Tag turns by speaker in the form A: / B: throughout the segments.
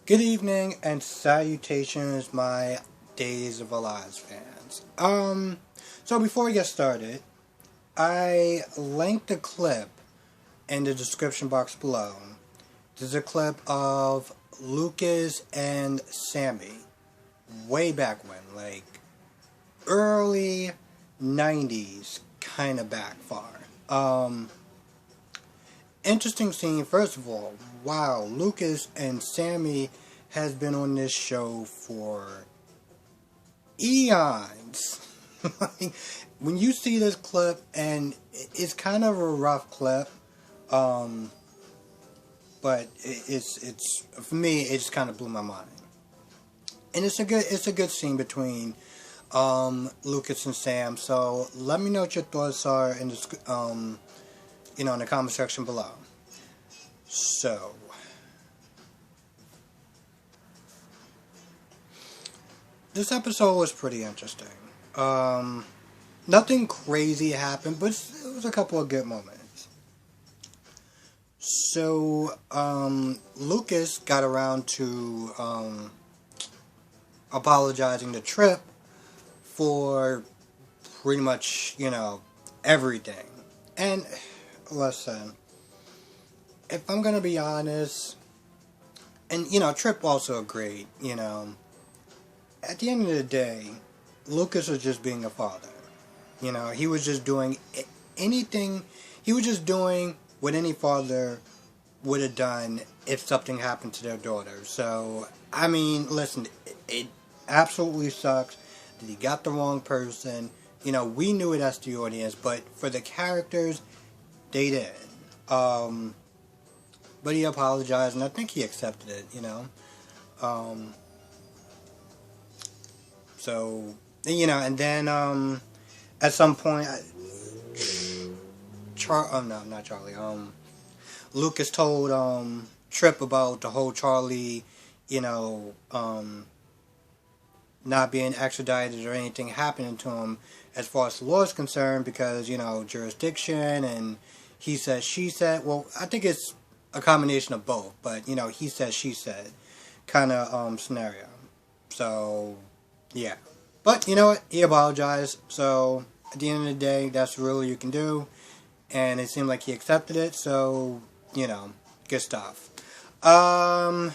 A: Good evening and salutations, my Days of Our Lives fans. So before we get started, I linked a clip in the description box below. This is a clip of Lucas and Sammy, way back when, like early 90s, kind of back far. Interesting scene, first of all. Wow, Lucas and Sammy has been on this show for eons. Like, when you see this clip, and it's kind of a rough clip, um, but it's for me, it just kind of blew my mind. And it's a good scene between Lucas and Sam. So let me know what your thoughts are in the in the comment section below. So, this episode was pretty interesting. Nothing crazy happened, but it was a couple of good moments. So, Lucas got around to apologizing to Trip for pretty much, everything. And listen, if I'm gonna be honest, and Trip also agreed, at the end of the day, Lucas was just being a father. He was just doing anything, he was just doing what any father would have done if something happened to their daughter. So, I mean, listen, it absolutely sucks that he got the wrong person. We knew it as the audience, but for the characters, they did. But he apologized, and I think he accepted it, So, and then, at some point, no, not Charlie, Lucas told, Trip about the whole Charlie, not being extradited or anything happening to him as far as the law is concerned because, jurisdiction and he said, she said. Well, I think it's a combination of both, but, he said, she said kind of scenario. So, yeah. But, you know what? He apologized. So, at the end of the day, that's really you can do. And it seemed like he accepted it. So, good stuff. Now,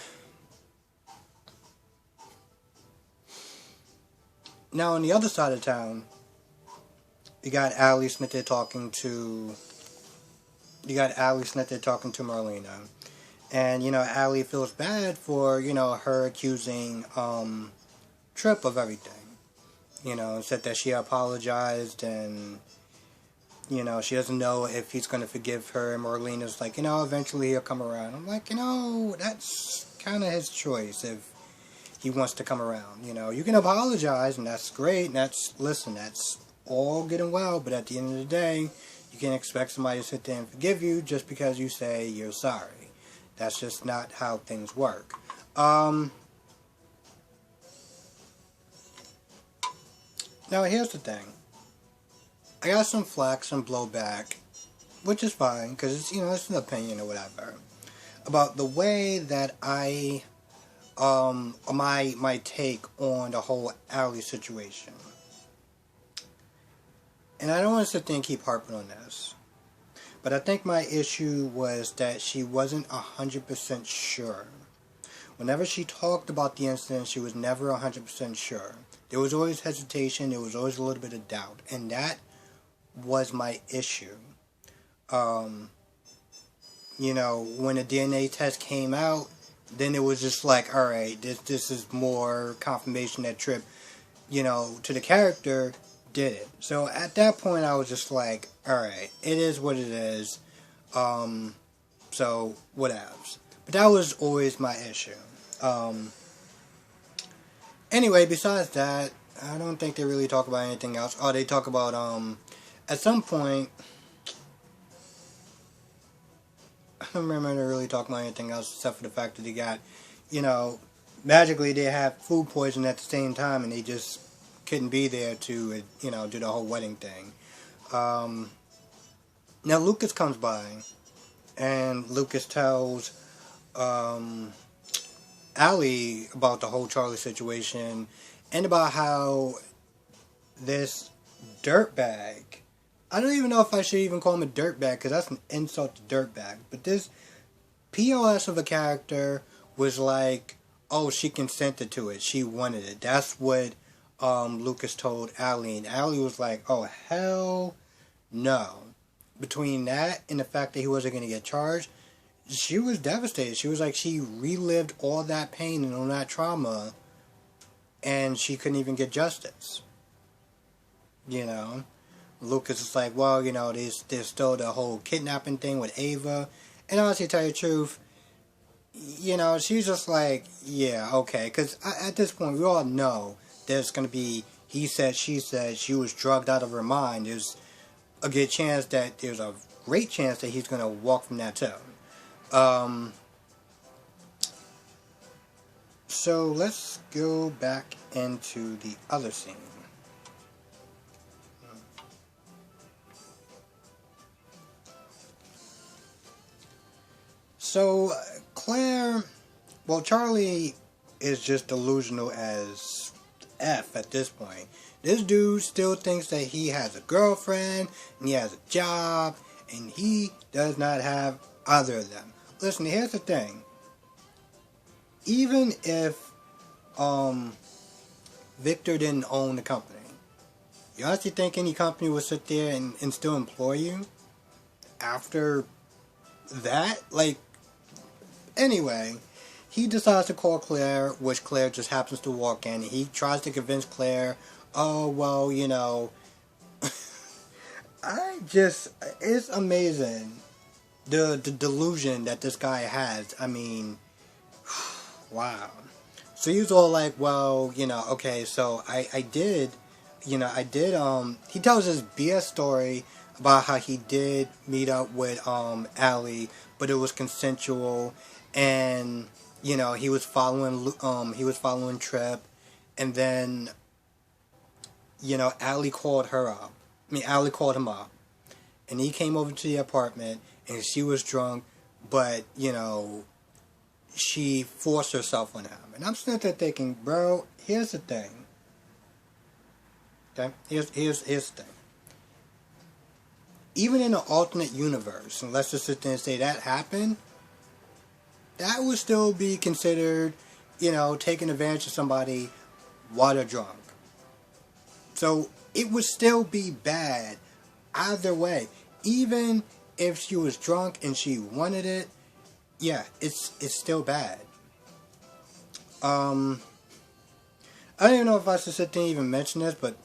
A: on the other side of town, you got Allie Smith there talking to... Marlena. And, Allie feels bad for, her accusing Trip of everything. Said that she apologized and, she doesn't know if he's going to forgive her. And Marlena's like, eventually he'll come around. I'm like, that's kind of his choice if he wants to come around. You can apologize and that's great. And that's all good and well. But at the end of the day, you can't expect somebody to sit there and forgive you just because you say you're sorry. That's just not how things work. Now, here's the thing. I got some flack, some blowback, which is fine, because it's an opinion or whatever, about the way that my take on the whole Allie situation. And I don't want to sit there and keep harping on this, but I think my issue was that she wasn't 100% sure. Whenever she talked about the incident, she was never 100% sure. There was always hesitation, there was always a little bit of doubt, and that was my issue. When the DNA test came out, then it was just like, alright, this is more confirmation that Trip, to the character, did it. So at that point, I was just like, alright, it is what it is, so whatevs. But that was always my issue. Anyway, besides that, I don't think they really talk about anything else. Oh, they talk about, at some point, I don't remember they really talking about anything else except for the fact that they got, magically they have food poisoning at the same time and they just couldn't be there to, do the whole wedding thing. Now Lucas comes by and Lucas tells, Allie about the whole Charlie situation and about how this dirtbag. I don't even know if I should even call him a dirtbag because that's an insult to dirtbag. But this POS of a character was like, oh, she consented to it. She wanted it. That's what Lucas told Allie. And Allie was like, oh, hell no. Between that and the fact that he wasn't going to get charged, she was devastated. She was like, she relived all that pain and all that trauma, and she couldn't even get justice. You know? Lucas is like, well, you know, there's still the whole kidnapping thing with Ava. And honestly, to tell you the truth, you know, she's just like, yeah, okay. Because at this point, we all know there's going to be he said, she said, she was drugged out of her mind. There's a good chance that, there's a great chance that he's going to walk from that too. So let's go back into the other scene. So, Claire, well, Charlie is just delusional as F at this point. This dude still thinks that he has a girlfriend, and he has a job, and he does not have either of them. Listen, here's the thing. Even if, Victor didn't own the company, you honestly think any company would sit there and still employ you? After that? Like, anyway, he decides to call Claire, which Claire just happens to walk in. He tries to convince Claire, oh, well, you know, it's amazing the delusion that this guy has. I mean, wow. So he was all like, well, you know, okay, so I did, he tells his BS story about how he did meet up with, Allie, but it was consensual. And, you know, he was following Trip, and then, you know, Allie called him up, and he came over to the apartment, and she was drunk, but, you know, she forced herself on him. And I'm sitting there thinking, bro, here's the thing. Okay? Here's the thing. Even in an alternate universe, and let's just sit there and say that happened, that would still be considered, you know, taking advantage of somebody while they're drunk. So it would still be bad either way. Even if she was drunk and she wanted it, yeah, it's still bad. I don't even know if I should sit there and even mention this, but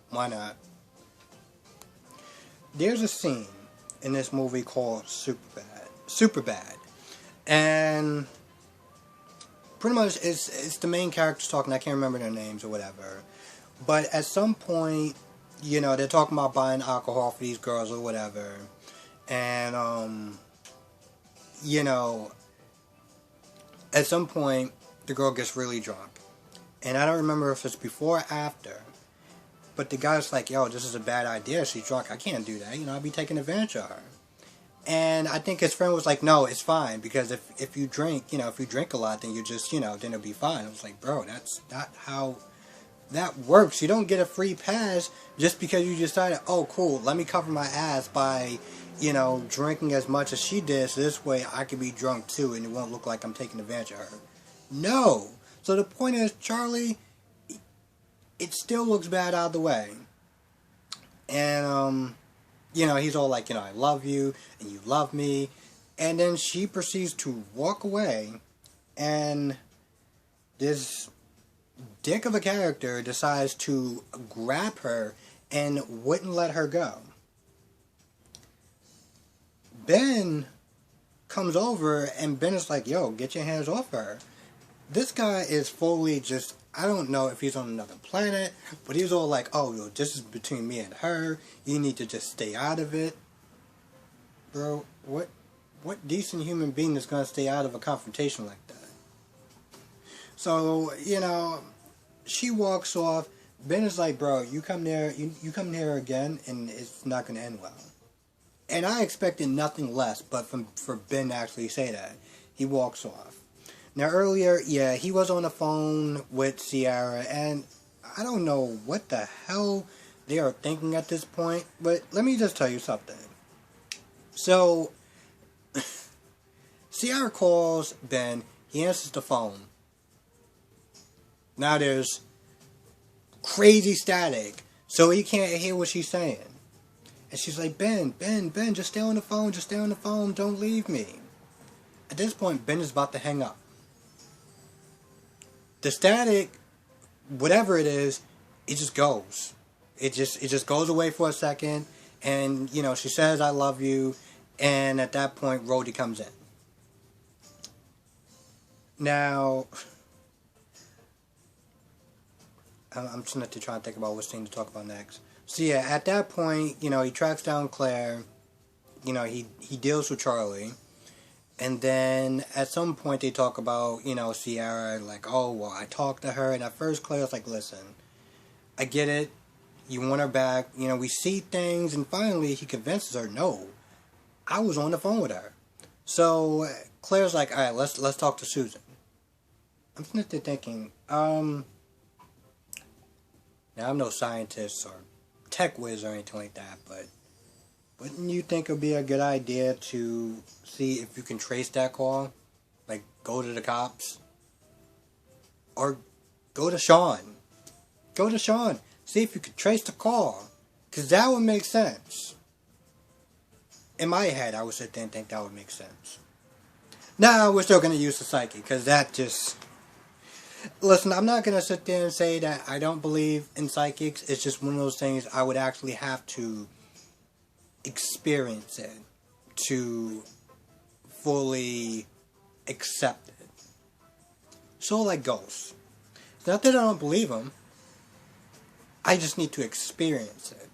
A: why not? There's a scene in this movie called Superbad. And pretty much it's the main characters talking. I can't remember their names or whatever. But at some point, you know, they're talking about buying alcohol for these girls or whatever. And, you know, at some point, the girl gets really drunk. And I don't remember if it's before or after. But the guy's like, yo, this is a bad idea. She's drunk. I can't do that. You know, I'd be taking advantage of her. And I think his friend was like, no, it's fine. Because if you drink, you know, if you drink a lot, then you just, you know, then it'll be fine. I was like, bro, that's not how that works. You don't get a free pass just because you decided, oh, cool, let me cover my ass by, you know, drinking as much as she did. So this way I can be drunk too and it won't look like I'm taking advantage of her. No. So the point is, Charlie, it still looks bad out of the way. And, you know, he's all like, you know, I love you, and you love me. And then she proceeds to walk away, and this dick of a character decides to grab her and wouldn't let her go. Ben comes over, and Ben is like, yo, get your hands off her. This guy is fully just, I don't know if he's on another planet, but he's all like, oh, yo, this is between me and her. You need to just stay out of it. Bro, what decent human being is going to stay out of a confrontation like that? So, you know, she walks off. Ben is like, bro, you come there, you come here again, and it's not going to end well. And I expected nothing less but for Ben to actually say that. He walks off. Now earlier, yeah, he was on the phone with Ciara, and I don't know what the hell they are thinking at this point, but let me just tell you something. So, Ciara calls Ben, he answers the phone. Now there's crazy static, so he can't hear what she's saying. And she's like, Ben, just stay on the phone, don't leave me. At this point, Ben is about to hang up. The static, whatever it is, it just goes. It just goes away for a second, and, she says, I love you, and at that point, Rhodey comes in. Now, I'm just not trying to think about which thing to talk about next. So yeah, at that point, he tracks down Claire. He deals with Charlie. And then at some point they talk about, Ciara, like, oh, well, I talked to her. And at first Claire's like, listen, I get it. You want her back. We see things. And finally he convinces her, no, I was on the phone with her. So Claire's like, all right, let's talk to Susan. I'm sitting there thinking, now I'm no scientist or tech whiz or anything like that, but wouldn't you think it would be a good idea to see if you can trace that call? Like, go to the cops? Or go to Sean. See if you can trace the call. Because that would make sense. In my head, I would sit there and think that would make sense. Now, we're still going to use the psyche, because that just... Listen, I'm not going to sit there and say that I don't believe in psychics. It's just one of those things I would actually have to experience it to fully accept it. So like ghosts. It's not that I don't believe them. I just need to experience it.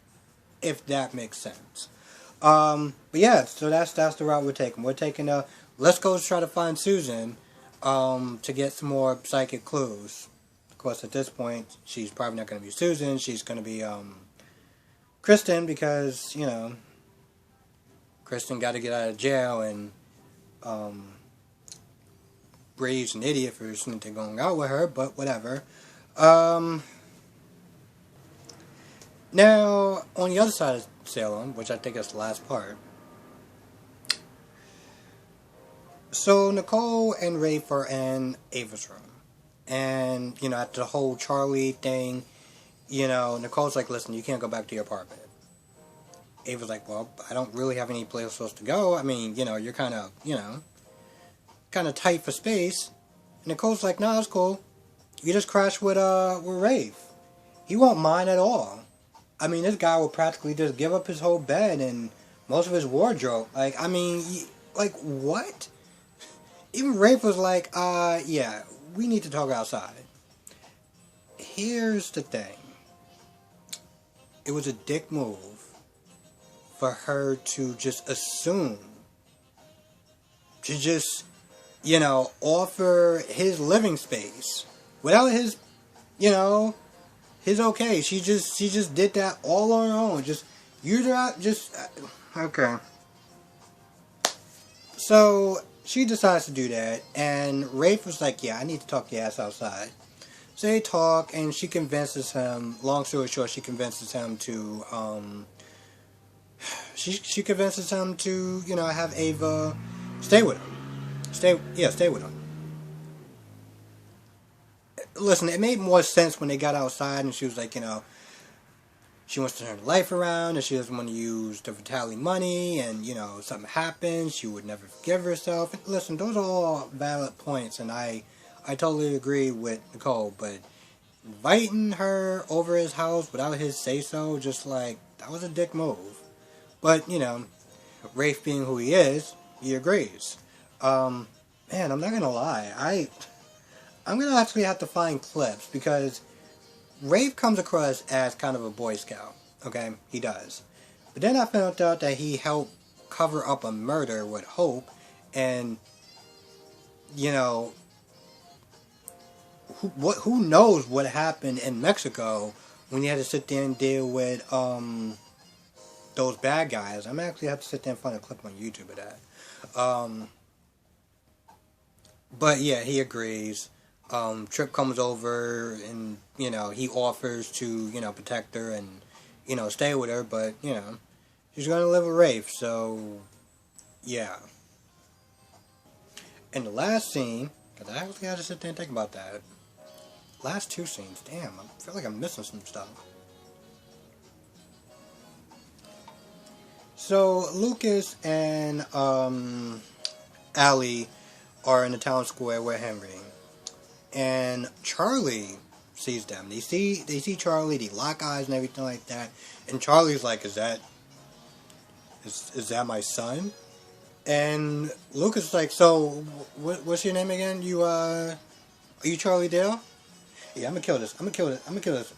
A: If that makes sense. But yeah, so that's the route we're taking. We're taking let's go try to find Susan to get some more psychic clues. Of course, at this point, she's probably not going to be Susan. She's going to be Kristen, because, Kristen got to get out of jail, and Brave's an idiot for something going out with her, but whatever. Now, on the other side of Salem, which I think is the last part, so Nicole and Rafe are in Ava's room. And, after the whole Charlie thing, Nicole's like, listen, you can't go back to your apartment. Ava's like, well, I don't really have any place else to go. I mean, you're kind of tight for space. And Nicole's like, no, that's cool. You just crash with Rafe. He won't mind at all. I mean, this guy will practically just give up his whole bed and most of his wardrobe. Like, I mean, what? Even Rafe was like, yeah, we need to talk outside. Here's the thing. It was a dick move for her to just assume, to just, offer his living space without his, his okay. She just did that all on her own. Okay. So she decides to do that, and Rafe was like, yeah, I need to talk your ass outside. So they talk, and she convinces him, long story short, she convinces him to, she convinces him to, have Ava stay with him. Stay with him. Listen, it made more sense when they got outside, and she was like, she wants to turn her life around, and she doesn't want to use the Vitali money, and, something happens, she would never forgive herself. And listen, those are all valid points, and I totally agree with Nicole, but inviting her over his house without his say-so, just like, that was a dick move. But, Rafe being who he is, he agrees. Man, I'm not gonna lie, I'm gonna actually have to find clips, because Rafe comes across as kind of a Boy Scout, okay? He does. But then I found out that he helped cover up a murder with Hope, and, who knows what happened in Mexico when he had to sit there and deal with, those bad guys. I'm actually have to sit there and find a clip on YouTube of that. But yeah, he agrees. Trip comes over and, he offers to, protect her and, stay with her, but, she's gonna live with Rafe, so, yeah. And the last scene, because I actually had to sit there and think about that. Last two scenes, damn, I feel like I'm missing some stuff. So, Lucas and, Allie are in the town square with Henry. And Charlie sees them. They see Charlie, they lock eyes and everything like that. And Charlie's like, is that my son? And Lucas is like, so what's your name again? Are you Charlie Dale? Yeah, I'm gonna kill this.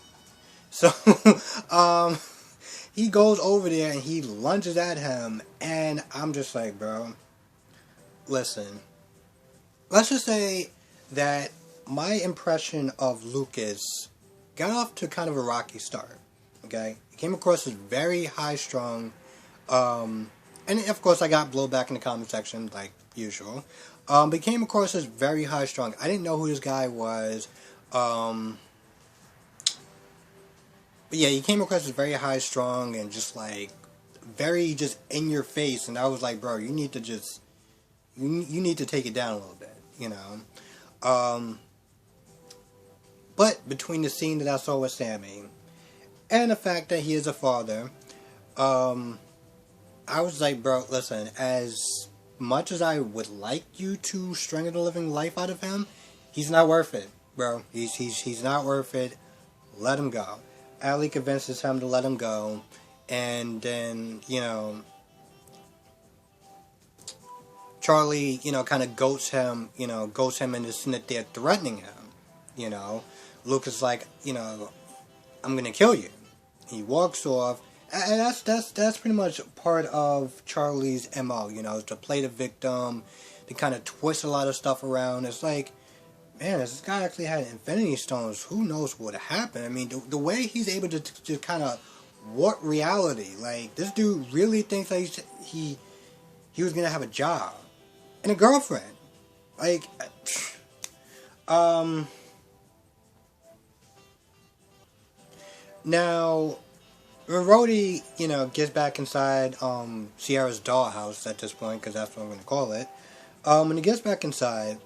A: So he goes over there and he lunges at him, and I'm just like, bro, listen. Let's just say that my impression of Lucas got off to kind of a rocky start. Okay, he came across as very high strung, and of course I got blowback in the comment section like usual. But he came across as very high strung. I didn't know who this guy was. But yeah, he came across as very high strung and just like very just in your face. And I was like, bro, you need to just you need to take it down a little bit, But between the scene that I saw with Sammy and the fact that he is a father, I was like, bro, listen, as much as I would like you to strangle the living life out of him, he's not worth it, bro. He's not worth it. Let him go. Allie convinces him to let him go, and then, Charlie, kind of goats him into sitting there threatening him, Lucas is like, I'm gonna kill you. He walks off, and that's pretty much part of Charlie's MO, to play the victim, to kind of twist a lot of stuff around. It's like, man, if this guy actually had Infinity Stones, who knows what would happen? I mean, the way he's able to kind of warp reality, like, this dude really thinks that he was gonna have a job and a girlfriend, like, Now, when Rhodey, gets back inside Sierra's dollhouse at this point, because that's what I'm going to call it, when he gets back inside,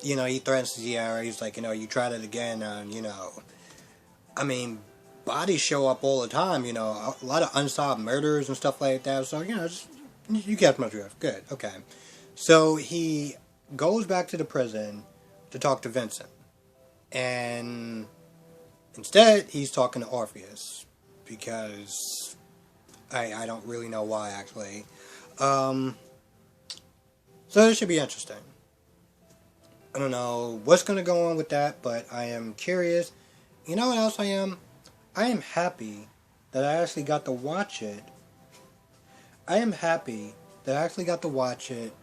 A: he threatens Sierra. He's like, you tried it again, and, I mean, bodies show up all the time, a lot of unsolved murders and stuff like that, so, just, you catch my drift. Good, okay. So, he goes back to the prison to talk to Vincent, and instead, he's talking to Orpheus, because I don't really know why, actually. So this should be interesting. I don't know what's going to go on with that, but I am curious. You know what else I am? I am happy that I actually got to watch it. I am happy that I actually got to watch it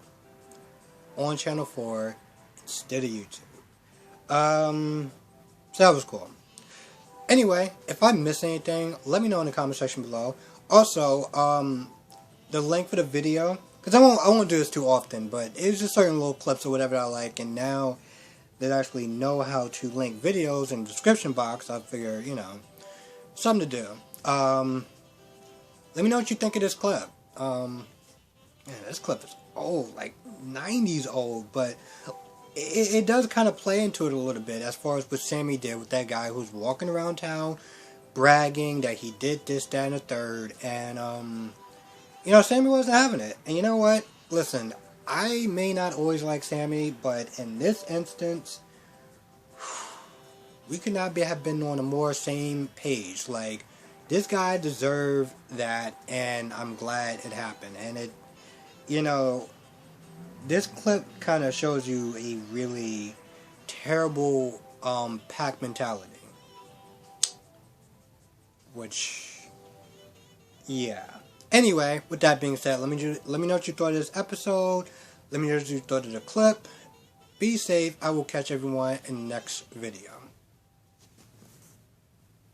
A: on Channel 4 instead of YouTube. So that was cool. Anyway, if I miss anything, let me know in the comment section below. Also, the link for the video, because I won't do this too often, but it's just certain little clips or whatever I like, and now that I actually know how to link videos in the description box, I figure, something to do. Let me know what you think of this clip. Yeah, this clip is old, like 90s old, but it does kind of play into it a little bit as far as what Sammy did with that guy who's walking around town bragging that he did this, that, and the third, and Sammy wasn't having it. And you know what? Listen, I may not always like Sammy, but in this instance, we could not have been on a more same page. Like, this guy deserved that, and I'm glad it happened. And it, this clip kind of shows you a really terrible pack mentality. Which, yeah. Anyway, with that being said, let me know what you thought of this episode. Let me know what you thought of the clip. Be safe. I will catch everyone in the next video.